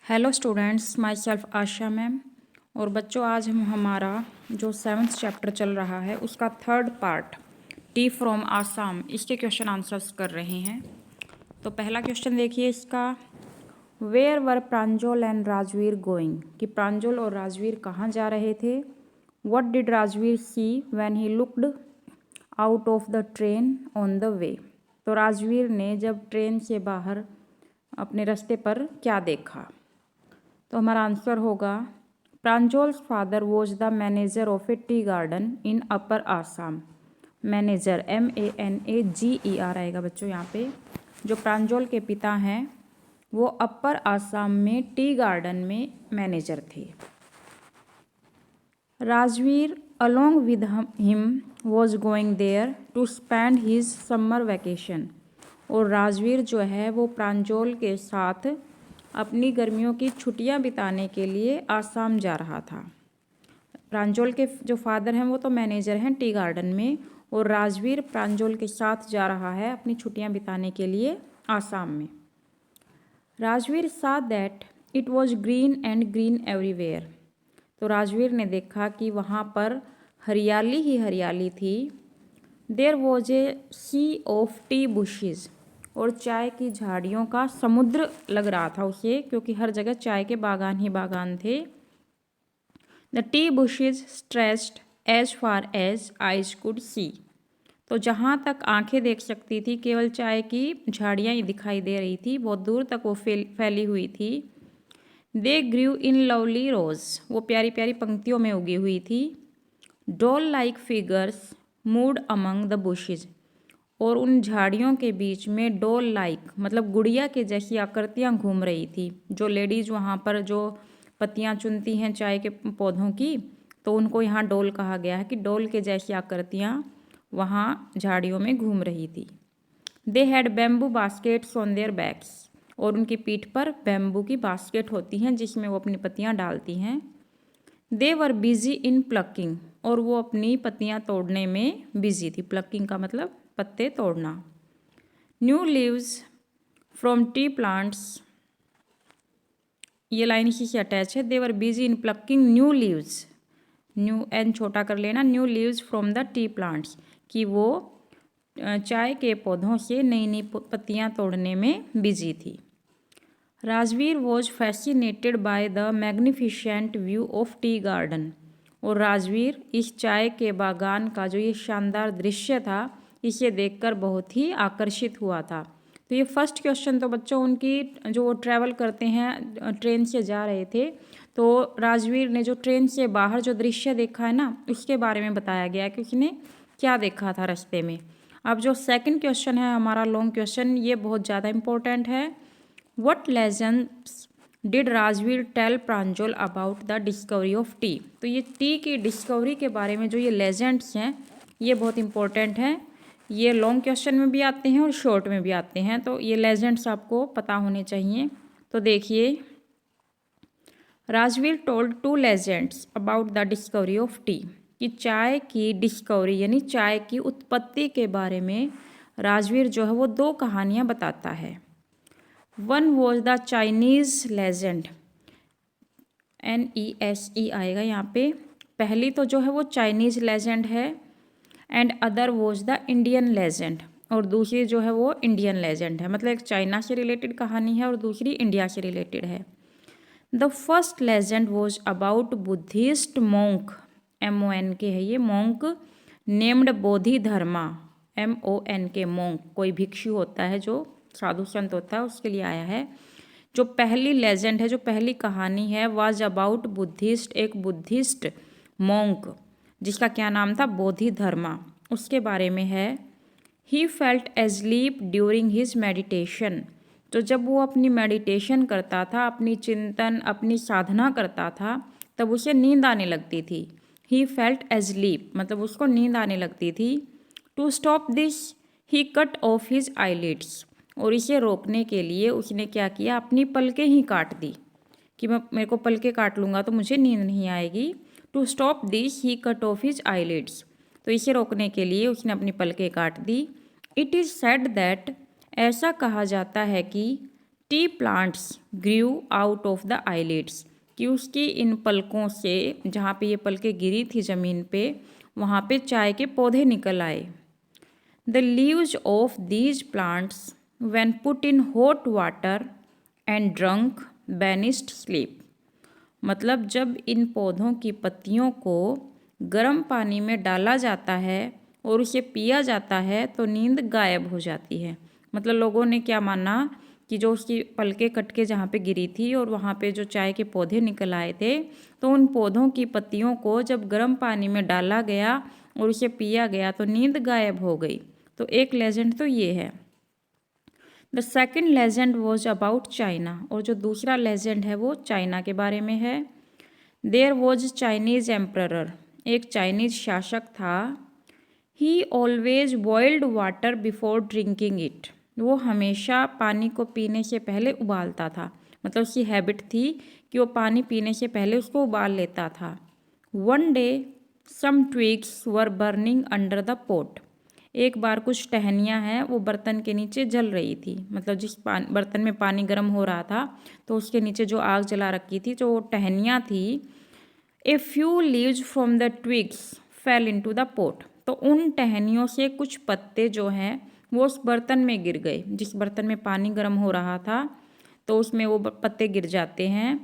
Hello students, my self Asha ma'am. और बच्चों, आज हम हमारा जो 7th चैप्टर चल रहा है उसका 3rd part T from Assam, इसके क्वेश्चन आंसर्स कर रहे हैं। तो पहला क्वेश्चन देखिए इसका, where were Pranjal and Rajveer going, कि प्रांजल और राजवीर कहाँ जा रहे थे। What did Rajveer see when he looked out of the train on the way, तो राजवीर ने जब ट्रेन से बाहर अपने रास्ते पर क्या देखा। तो हमारा आंसर होगा, Pranjol's father was the manager of a tea garden in upper Assam. Manager MANAGER आएगा बच्चों यहाँ पे। जो प्रांजोल के पिता हैं वो अपर आसाम में टी गार्डन में मैनेजर थे। Rajveer along with him was going there to spend his summer vacation, और राजवीर जो है वो प्रांजोल के साथ अपनी गर्मियों की छुट्टियां बिताने के लिए आसाम जा रहा था। प्रांजोल के जो फादर हैं वो तो मैनेजर हैं टी गार्डन में, और राजवीर प्रांजोल के साथ जा रहा है अपनी छुट्टियां बिताने के लिए आसाम में। राजवीर सा that it was green and green everywhere, तो राजवीर ने देखा कि वहाँ पर हरियाली ही हरियाली थी। There was a sea of tea bushes, और चाय की झाड़ियों का समुद्र लग रहा था उसे, क्योंकि हर जगह चाय के बागान ही बागान थे। The tea bushes stretched as far as eyes could see, तो जहाँ तक आंखें देख सकती थी केवल चाय की झाड़ियाँ ही दिखाई दे रही थी, बहुत दूर तक वो फैली हुई थी। दे ग्रू इन लवली रोज, वो प्यारी प्यारी पंक्तियों में उगी हुई थी। Doll like figures mood among the bushes, और उन झाड़ियों के बीच में डॉल लाइक मतलब गुड़िया के जैसी आकृतियाँ घूम रही थी। जो लेडीज़ वहाँ पर जो पत्तियाँ चुनती हैं चाय के पौधों की, तो उनको यहाँ डॉल कहा गया है कि डॉल के जैसी आकृतियाँ वहाँ झाड़ियों में घूम रही थी। They had bamboo baskets on their backs, और उनकी पीठ पर बैम्बू की बास्केट होती हैं जिसमें वो अपनी पत्तियाँ डालती हैं। दे वर बिजी इन प्लकिंग, और वो अपनी पत्तियाँ तोड़ने में बिजी थी। प्लकिंग का मतलब पत्ते तोड़ना। New leaves from tea plants, ये लाइन इसी से अटैच है। They were busy in plucking new leaves, new N छोटा कर लेना, new leaves from the tea plants, कि वो चाय के पौधों से नई नई पत्तियाँ तोड़ने में बिजी थी। Rajveer was fascinated by the magnificent view of tea garden, और राजवीर इस चाय के बागान का जो ये शानदार दृश्य था इसे देखकर बहुत ही आकर्षित हुआ था। तो ये फर्स्ट क्वेश्चन तो बच्चों उनकी जो वो ट्रैवल करते हैं ट्रेन से जा रहे थे, तो राजवीर ने जो ट्रेन से बाहर जो दृश्य देखा है ना उसके बारे में बताया गया कि उसने क्या देखा था रास्ते में। अब जो सेकंड क्वेश्चन है हमारा लॉन्ग क्वेश्चन, ये बहुत ज़्यादा इम्पोर्टेंट है। What legends did Rajveer tell Pranjal about the discovery of tea, तो ये टी की डिस्कवरी के बारे में जो ये लेजेंड्स हैं ये बहुत इंपॉर्टेंट हैं। ये लॉन्ग क्वेश्चन में भी आते हैं और शॉर्ट में भी आते हैं, तो ये लेजेंड्स आपको पता होने चाहिए। तो देखिए, Rajveer told 2 legends about the discovery of T, कि चाय की डिस्कवरी यानी चाय की उत्पत्ति के बारे में राजवीर जो है वो 2 कहानियाँ बताता है। One was the Chinese legend, NESE आएगा यहाँ पे। पहली तो जो है वो चाइनीज़ लेजेंड है, and other was the Indian legend, और दूसरी जो है वो इंडियन लेजेंड है। मतलब एक चाइना से रिलेटेड कहानी है और दूसरी इंडिया से रिलेटेड है। The first legend was about Buddhist monk, MONK है ये, मोंक नेम्ड बोधि धर्मा, MONK मोंक, कोई भिक्षु होता है जो साधु संत होता है उसके लिए आया है। जो पहली लेजेंड है, जो पहली कहानी है, वाज अबाउट बुद्धिस्ट, एक बुद्धिस्ट मोंक जिसका क्या नाम था, बोधि धर्मा, उसके बारे में है। He felt asleep during his meditation, तो जब वो अपनी मेडिटेशन करता था, अपनी चिंतन अपनी साधना करता था, तब उसे नींद आने लगती थी। ही फेल्ट एस्लीप मतलब उसको नींद आने लगती थी। To stop this he cut off his eyelids, और इसे रोकने के लिए उसने क्या किया, अपनी पलकें ही काट दी, कि मेरे को पलकें काट लूँगा तो मुझे नींद नहीं आएगी। To stop this he cut off his eyelids, तो इसे रोकने के लिए उसने अपनी पलकें काट दी। इट इज़ सेड दैट, ऐसा कहा जाता है कि tea plants grew out of the eyelids, कि उसकी इन पलकों से, जहाँ पे ये पलकें गिरी थी ज़मीन पे, वहाँ पे चाय के पौधे निकल आए। The leaves of these plants when put in hot water and drunk banished sleep, मतलब जब इन पौधों की पत्तियों को गर्म पानी में डाला जाता है और उसे पिया जाता है तो नींद गायब हो जाती है। मतलब लोगों ने क्या माना कि जो उसकी पलकें कट के जहाँ पे गिरी थी और वहाँ पे जो चाय के पौधे निकल आए थे, तो उन पौधों की पत्तियों को जब गर्म पानी में डाला गया और उसे पिया गया तो नींद गायब हो गई। तो एक लेजेंड तो ये है। The second legend was about China, और जो दूसरा लेजेंड है वो चाइना के बारे में है। देयर वॉज चाइनीज एम्परर, एक चाइनीज शासक था। ही always boiled water before drinking it, वो हमेशा पानी को पीने से पहले उबालता था। मतलब उसकी हैबिट थी कि वो पानी पीने से पहले उसको उबाल लेता था। One day some twigs were burning under the pot, एक बार कुछ टहनियाँ हैं वो बर्तन के नीचे जल रही थी। मतलब जिस बर्तन में पानी गर्म हो रहा था तो उसके नीचे जो आग जला रखी थी, जो टहनियाँ थी, a few leaves from the twigs fail into the pot, तो उन टहनियों से कुछ पत्ते जो हैं वो उस बर्तन में गिर गए। जिस बर्तन में पानी गर्म हो रहा था तो उसमें वो पत्ते गिर जाते हैं।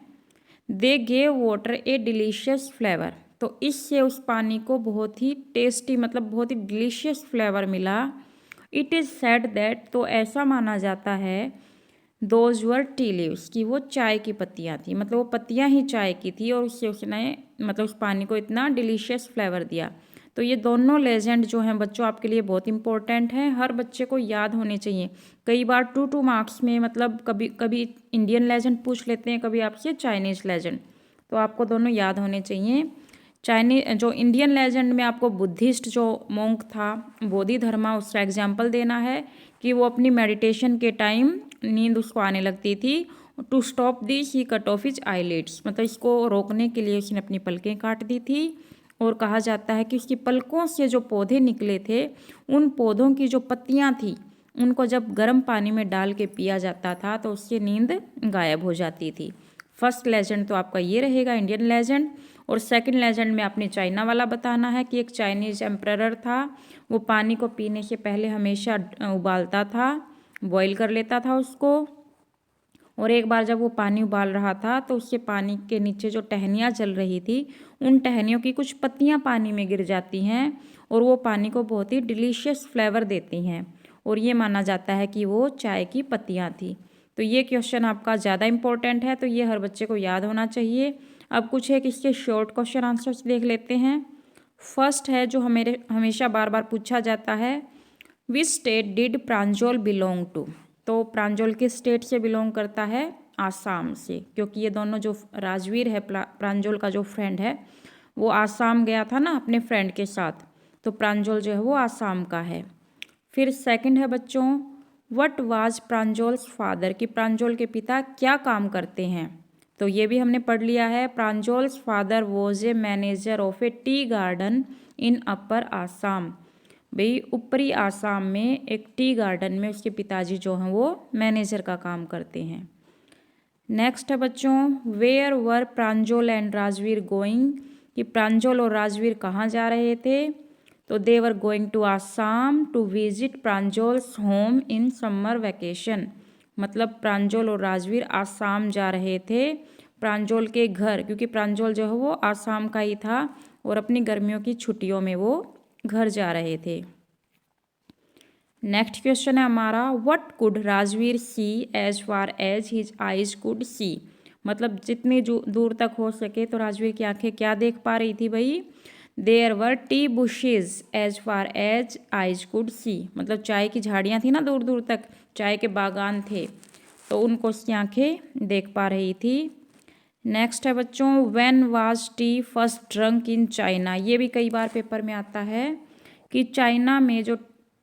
They gave water A delicious flavour, तो इससे उस पानी को बहुत ही टेस्टी, मतलब बहुत ही डिलीशियस फ्लेवर मिला। इट इज़ सेड दैट, तो ऐसा माना जाता है, दोज वर टी लीव्स, कि वो चाय की पत्तियाँ थी। मतलब वो पत्तियाँ ही चाय की थी और उससे उसने मतलब उस पानी को इतना डिलीशियस फ्लेवर दिया। तो ये दोनों लेजेंड जो हैं बच्चों आपके लिए बहुत इंपॉर्टेंट हैं, हर बच्चे को याद होने चाहिए। कई बार 2 मार्क्स में मतलब कभी कभी इंडियन लेजेंड पूछ लेते हैं, कभी आपसे चाइनीज़ लेजेंड, तो आपको दोनों याद होने चाहिए। चाइनीज जो इंडियन लेजेंड में आपको बुद्धिस्ट जो मोंक था बोधिधर्मा, उसका एग्जाम्पल देना है कि वो अपनी मेडिटेशन के टाइम नींद उसको आने लगती थी। To stop this he cut off his eyelids, मतलब इसको रोकने के लिए उसने अपनी पलकें काट दी थी। और कहा जाता है कि उसकी पलकों से जो पौधे निकले थे, उन पौधों की जो पत्तियां थी उनको जब गर्म पानी में डाल के पिया जाता था तो उससे नींद गायब हो जाती थी। फर्स्ट लेजेंड तो आपका ये रहेगा इंडियन लेजेंड, और सेकंड लेजेंड में आपने चाइना वाला बताना है कि एक चाइनीज एम्परर था, वो पानी को पीने से पहले हमेशा उबालता था, बॉईल कर लेता था उसको। और एक बार जब वो पानी उबाल रहा था तो उसके पानी के नीचे जो टहनियाँ जल रही थी, उन टहनियों की कुछ पत्तियाँ पानी में गिर जाती हैं और वो पानी को बहुत ही डिलीशियस फ्लेवर देती हैं, और ये माना जाता है कि वो चाय की पत्तियाँ थी। तो ये क्वेश्चन आपका ज़्यादा इंपॉर्टेंट है, तो ये हर बच्चे को याद होना चाहिए। अब कुछ एक इसके शॉर्ट क्वेश्चन आंसर्स देख लेते हैं। फर्स्ट है जो हमेशा बार बार पूछा जाता है, which state did Pranjal belong to, तो प्रांजल किस स्टेट से बिलोंग करता है, आसाम से, क्योंकि ये दोनों जो राजवीर है प्रांजल का जो फ्रेंड है वो आसाम गया था ना अपने फ्रेंड के साथ, तो प्रांजल जो है वो आसाम का है। फिर सेकंड है बच्चों, व्हाट वाज प्रांजल्स फादर, कि प्रांजल के पिता क्या काम करते हैं, तो ये भी हमने पढ़ लिया है। Pranjal's father was a manager of a tea garden in upper Assam, भाई ऊपरी आसाम में एक टी गार्डन में उसके पिताजी जो हैं वो मैनेजर का काम करते हैं। नेक्स्ट है बच्चों, where were Pranjal and Rajveer going, कि प्रांजल और राजवीर कहाँ जा रहे थे, तो they were going to Assam to visit Pranjal's home in summer vacation, मतलब प्रांजल और राजवीर आसाम जा रहे थे प्रांजल के घर, क्योंकि प्रांजल जो है वो आसाम का ही था और अपनी गर्मियों की छुट्टियों में वो घर जा रहे थे। नेक्स्ट क्वेश्चन है हमारा, what could Rajveer see as far as his eyes could see, मतलब जितनी दूर तक हो सके तो राजवीर की आंखें क्या देख पा रही थी भाई, there were tea bushes as far as eyes could see, मतलब चाय की झाड़ियाँ थी ना दूर दूर तक, चाय के बागान थे, तो उनको उसकी आंखें देख पा रही थी। नेक्स्ट है बच्चों, when was T first drunk in China, ये भी कई बार पेपर में आता है कि चाइना में जो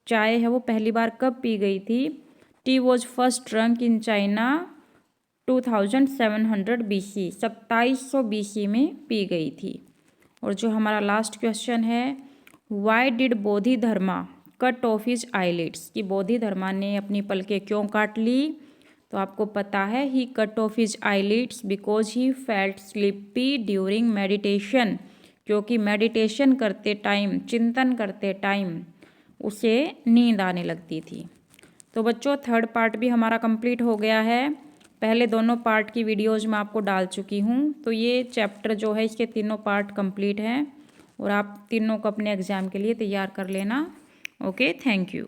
चाय है वो पहली बार कब पी गई थी। Tea was first drunk in China 2700 BC, 2700 BC में पी गई थी। और जो हमारा लास्ट क्वेश्चन है, why did Bodhidharma cut off his eyelids, कि बोधिधर्मा ने अपनी पलकें क्यों काट ली, तो आपको पता है he cut off his eyelids because he felt sleepy during meditation, क्योंकि मेडिटेशन करते टाइम, चिंतन करते टाइम उसे नींद आने लगती थी। तो बच्चों थर्ड पार्ट भी हमारा कंप्लीट हो गया है। पहले दोनों पार्ट की वीडियोज मैं आपको डाल चुकी हूँ। तो ये चैप्टर जो है इसके तीनों पार्ट कंप्लीट हैं और आप तीनों को अपने एग्ज़ाम के लिए तैयार कर लेना। Okay, thank you.